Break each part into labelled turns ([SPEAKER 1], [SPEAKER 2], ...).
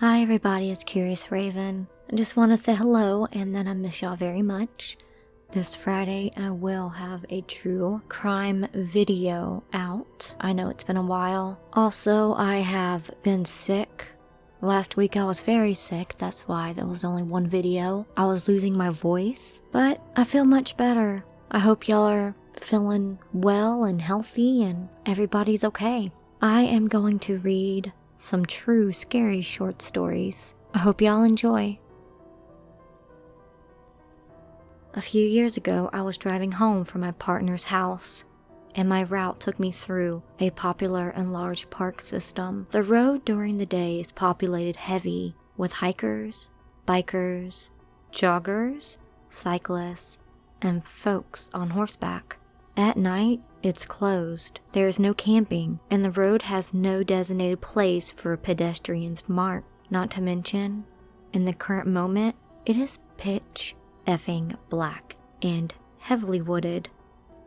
[SPEAKER 1] Hi everybody, it's Curious Raven. I just want to say hello and that I miss y'all very much. This Friday I will have a true crime video out. I know it's been a while. Also, I have been sick. Last week I was very sick, that's why there was only one video. I was losing my voice, but I feel much better. I hope y'all are feeling well and healthy and everybody's okay. I am going to read some true scary short stories. I hope y'all enjoy. A few years ago, I was driving home from my partner's house, and my route took me through a popular and large park system. The road during the day is populated heavy with hikers, bikers, joggers, cyclists, and folks on horseback. At night, it's closed. There is no camping, and the road has no designated place for pedestrians to mark. Not to mention, in the current moment, it is pitch effing black and heavily wooded.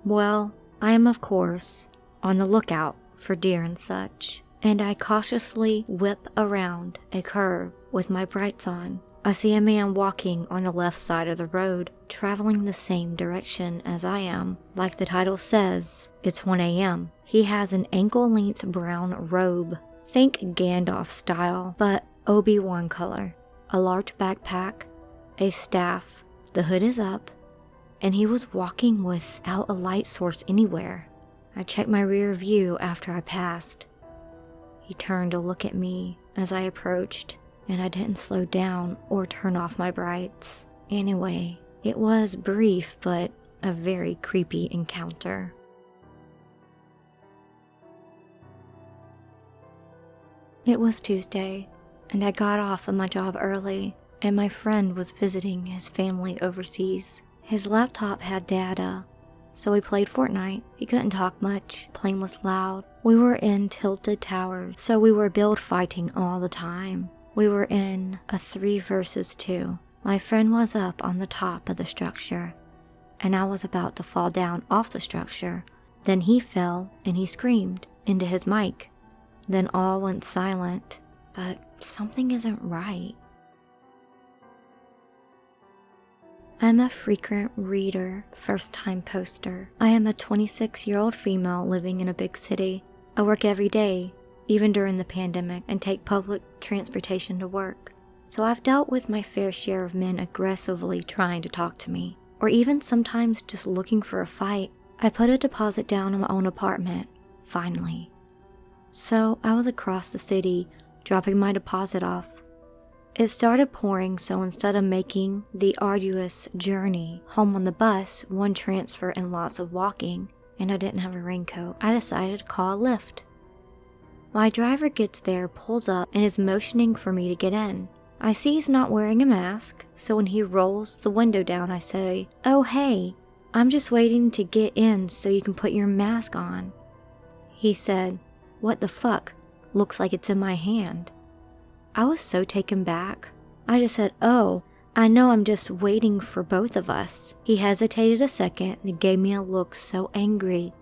[SPEAKER 1] Well, I am of course on the lookout for deer and such, and I cautiously whip around a curve with my brights on. I see a man walking on the left side of the road, traveling the same direction as I am. Like the title says, it's 1 a.m. He has an ankle-length brown robe, think Gandalf style, but Obi-Wan color, a large backpack, a staff, the hood is up, and he was walking without a light source anywhere. I checked my rear view after I passed. He turned to look at me as I approached, and I didn't slow down or turn off my brights. Anyway, it was brief but a very creepy encounter. It was Tuesday, and I got off of my job early, and my friend was visiting his family overseas. His laptop had data, so we played Fortnite. He couldn't talk much, playing was loud. We were in tilted towers, so we were build fighting all the time. We were in a 3 versus 2. My friend was up on the top of the structure, and I was about to fall down off the structure. Then he fell and he screamed into his mic. Then all went silent, but something isn't right. I'm a frequent reader, first-time poster. I am a 26-year-old female living in a big city. I work every day, even during the pandemic, and take public transportation to work. So I've dealt with my fair share of men aggressively trying to talk to me, or even sometimes just looking for a fight. I put a deposit down on my own apartment, finally. So I was across the city, dropping my deposit off. It started pouring, so instead of making the arduous journey home on the bus, one transfer and lots of walking, and I didn't have a raincoat, I decided to call a Lyft. My driver gets there, pulls up, and is motioning for me to get in. I see he's not wearing a mask, so when he rolls the window down, I say, "Oh hey, I'm just waiting to get in so you can put your mask on." He said, "What the fuck? Looks like it's in my hand." I was so taken back. I just said, "Oh, I know, I'm just waiting for both of us." He hesitated a second and gave me a look so angry.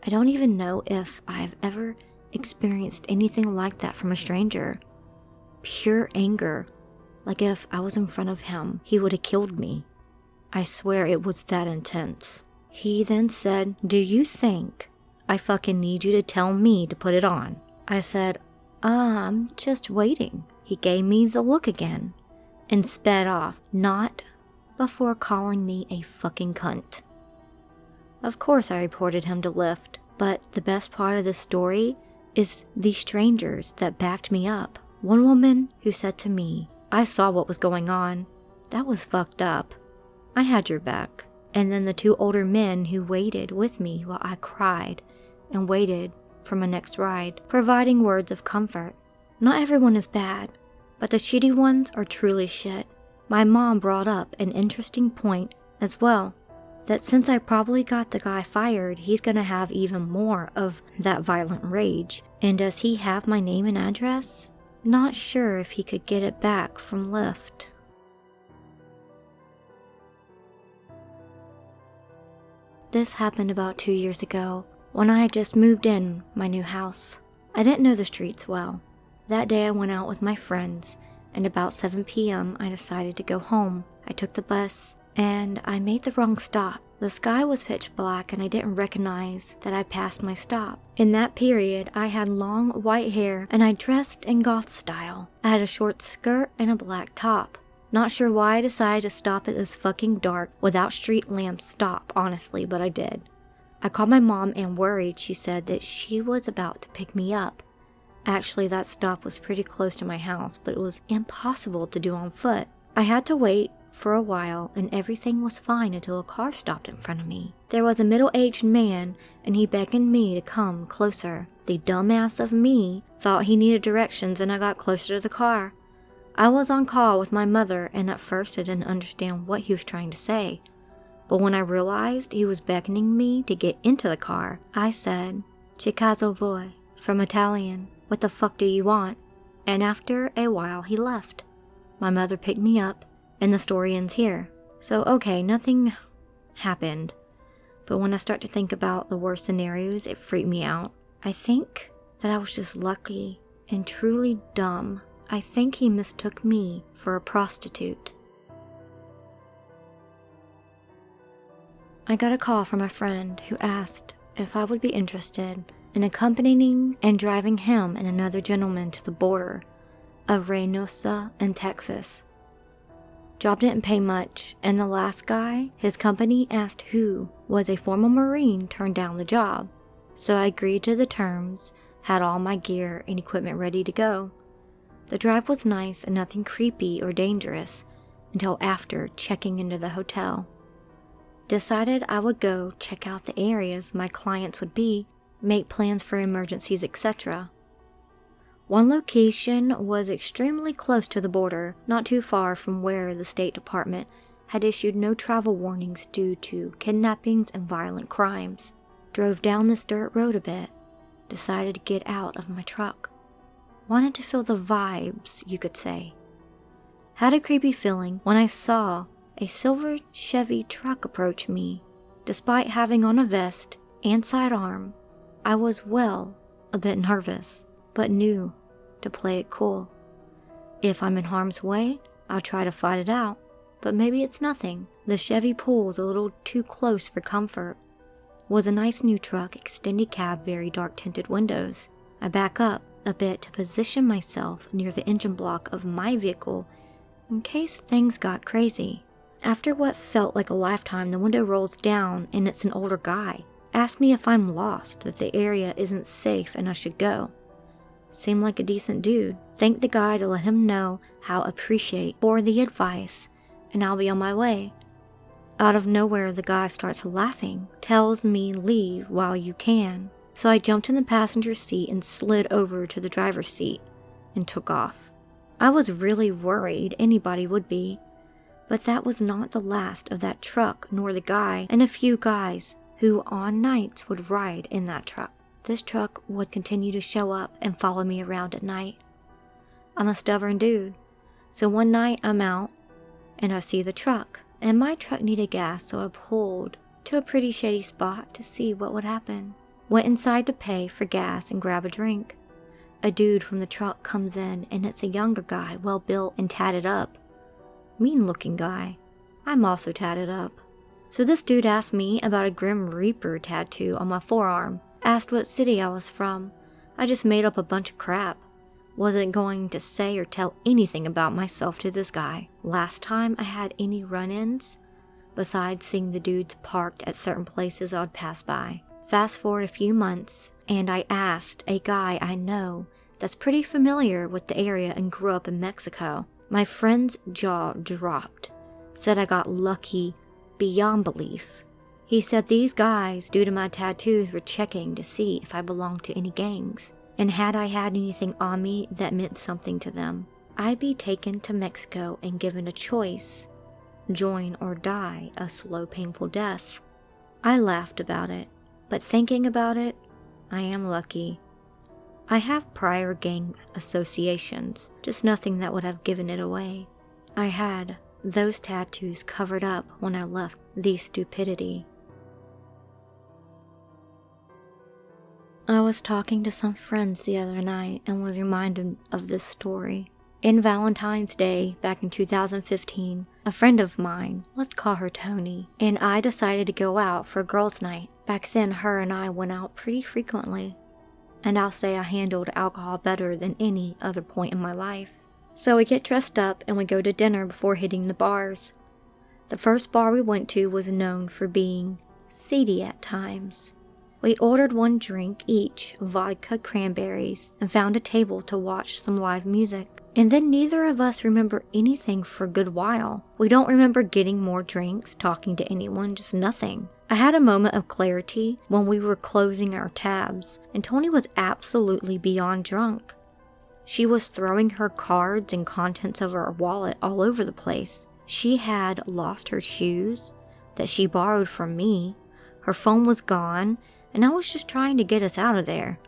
[SPEAKER 1] I don't even know if I've ever experienced anything like that from a stranger. Pure anger, like if I was in front of him, he would have killed me. I swear it was that intense. He then said, "Do you think I fucking need you to tell me to put it on?" I said, "I'm just waiting." He gave me the look again and sped off, not before calling me a fucking cunt. Of course I reported him to Lyft, but the best part of this story is the strangers that backed me up. One woman who said to me, "I saw what was going on. That was fucked up. I had your back." And then the 2 older men who waited with me while I cried and waited for my next ride, providing words of comfort. Not everyone is bad, but the shitty ones are truly shit. My mom brought up an interesting point as well, that since I probably got the guy fired, he's gonna have even more of that violent rage. And does he have my name and address? Not sure if he could get it back from Lyft. This happened about 2 years ago, when I had just moved in my new house. I didn't know the streets well. That day I went out with my friends, and about 7 p.m. I decided to go home. I took the bus, and I made the wrong stop. The sky was pitch black and I didn't recognize that I passed my stop. In that period, I had long white hair and I dressed in goth style. I had a short skirt and a black top. Not sure why I decided to stop at this fucking dark, without street lamps stop, honestly, but I did. I called my mom and worried. She said that she was about to pick me up. Actually, that stop was pretty close to my house, but it was impossible to do on foot. I had to wait for a while, and everything was fine until a car stopped in front of me. There was a middle-aged man, and he beckoned me to come closer. The dumbass of me thought he needed directions, and I got closer to the car. I was on call with my mother, and at first I didn't understand what he was trying to say. But when I realized he was beckoning me to get into the car, I said, "Che caso vuoi?" from Italian, "What the fuck do you want?" And after a while he left. My mother picked me up, and the story ends here. So okay, nothing happened. But when I start to think about the worst scenarios, it freaked me out. I think that I was just lucky and truly dumb. I think he mistook me for a prostitute. I got a call from a friend who asked if I would be interested in accompanying and driving him and another gentleman to the border of Reynosa in Texas. Job didn't pay much, and the last guy his company asked who was a former Marine turned down the job. So I agreed to the terms, had all my gear and equipment ready to go. The drive was nice and nothing creepy or dangerous until after checking into the hotel. Decided I would go check out the areas my clients would be, make plans for emergencies, etc. One location was extremely close to the border, not too far from where the State Department had issued no travel warnings due to kidnappings and violent crimes. Drove down this dirt road a bit, decided to get out of my truck. Wanted to feel the vibes, you could say. Had a creepy feeling when I saw a silver Chevy truck approach me. Despite having on a vest and sidearm, I was, well, a bit nervous, but knew to play it cool. If I'm in harm's way, I'll try to fight it out, but maybe it's nothing. The Chevy pulls a little too close for comfort. Was a nice new truck, extended cab, very dark tinted windows. I back up a bit to position myself near the engine block of my vehicle in case things got crazy. After what felt like a lifetime, the window rolls down and it's an older guy. Asked me if I'm lost, that the area isn't safe and I should go. Seemed like a decent dude. Thanked the guy to let him know how appreciate for the advice, and I'll be on my way. Out of nowhere, the guy starts laughing, tells me leave while you can. So I jumped in the passenger seat and slid over to the driver's seat and took off. I was really worried anybody would be, but that was not the last of that truck nor the guy and a few guys who on nights would ride in that truck. This truck would continue to show up and follow me around at night. I'm a stubborn dude, so one night I'm out and I see the truck, and my truck needed gas, so I pulled to a pretty shady spot to see what would happen. Went inside to pay for gas and grab a drink. A dude from the truck comes in, and it's a younger guy, well built and tatted up. Mean looking guy. I'm also tatted up. So this dude asked me about a Grim Reaper tattoo on my forearm. Asked what city I was from. I just made up a bunch of crap. Wasn't going to say or tell anything about myself to this guy. Last time I had any run-ins, besides seeing the dudes parked at certain places I'd pass by. Fast forward a few months, and I asked a guy I know that's pretty familiar with the area and grew up in Mexico. My friend's jaw dropped. Said I got lucky beyond belief. He said these guys, due to my tattoos, were checking to see if I belonged to any gangs, and had I had anything on me that meant something to them, I'd be taken to Mexico and given a choice: join or die a slow, painful death. I laughed about it, but thinking about it, I am lucky. I have prior gang associations, just nothing that would have given it away. I had those tattoos covered up when I left the stupidity. I was talking to some friends the other night and was reminded of this story. In Valentine's Day, back in 2015, a friend of mine, let's call her Tony, and I decided to go out for girls' night. Back then, her and I went out pretty frequently, and I'll say I handled alcohol better than any other point in my life. So we get dressed up and we go to dinner before hitting the bars. The first bar we went to was known for being seedy at times. We ordered one drink each, vodka cranberries, and found a table to watch some live music. And then neither of us remember anything for a good while. We don't remember getting more drinks, talking to anyone, just nothing. I had a moment of clarity when we were closing our tabs, and Tony was absolutely beyond drunk. She was throwing her cards and contents of her wallet all over the place. She had lost her shoes that she borrowed from me. Her phone was gone, and I was just trying to get us out of there.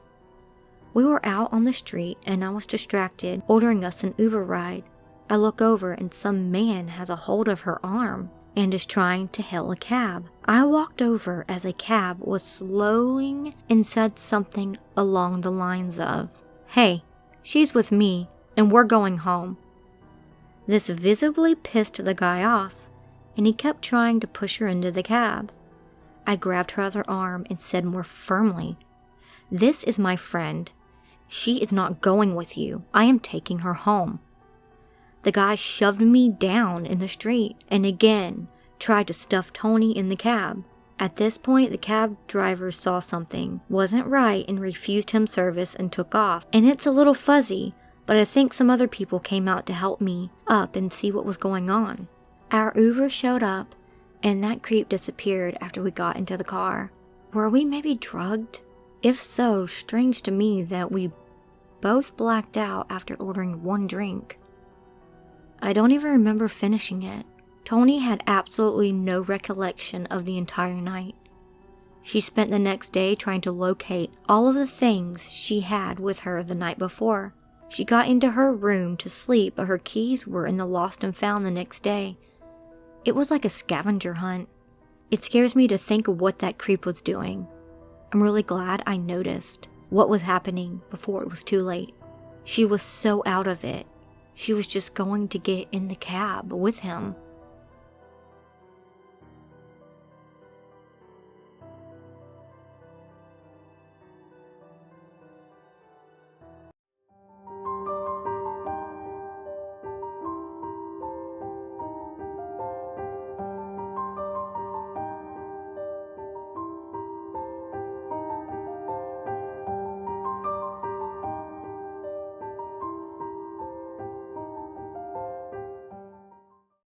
[SPEAKER 1] We were out on the street and I was distracted, ordering us an Uber ride. I look over and some man has a hold of her arm and is trying to hail a cab. I walked over as a cab was slowing and said something along the lines of, "Hey, she's with me and we're going home." This visibly pissed the guy off, and he kept trying to push her into the cab. I grabbed her other arm and said more firmly, "This is my friend. She is not going with you. I am taking her home." The guy shoved me down in the street and again tried to stuff Tony in the cab. At this point, the cab driver saw something wasn't right and refused him service and took off. And it's a little fuzzy, but I think some other people came out to help me up and see what was going on. Our Uber showed up, and that creep disappeared after we got into the car. Were we maybe drugged? If so, strange to me that we both blacked out after ordering one drink. I don't even remember finishing it. Tony had absolutely no recollection of the entire night. She spent the next day trying to locate all of the things she had with her the night before. She got into her room to sleep, but her keys were in the lost and found the next day. It was like a scavenger hunt. It scares me to think of what that creep was doing. I'm really glad I noticed what was happening before it was too late. She was so out of it. She was just going to get in the cab with him.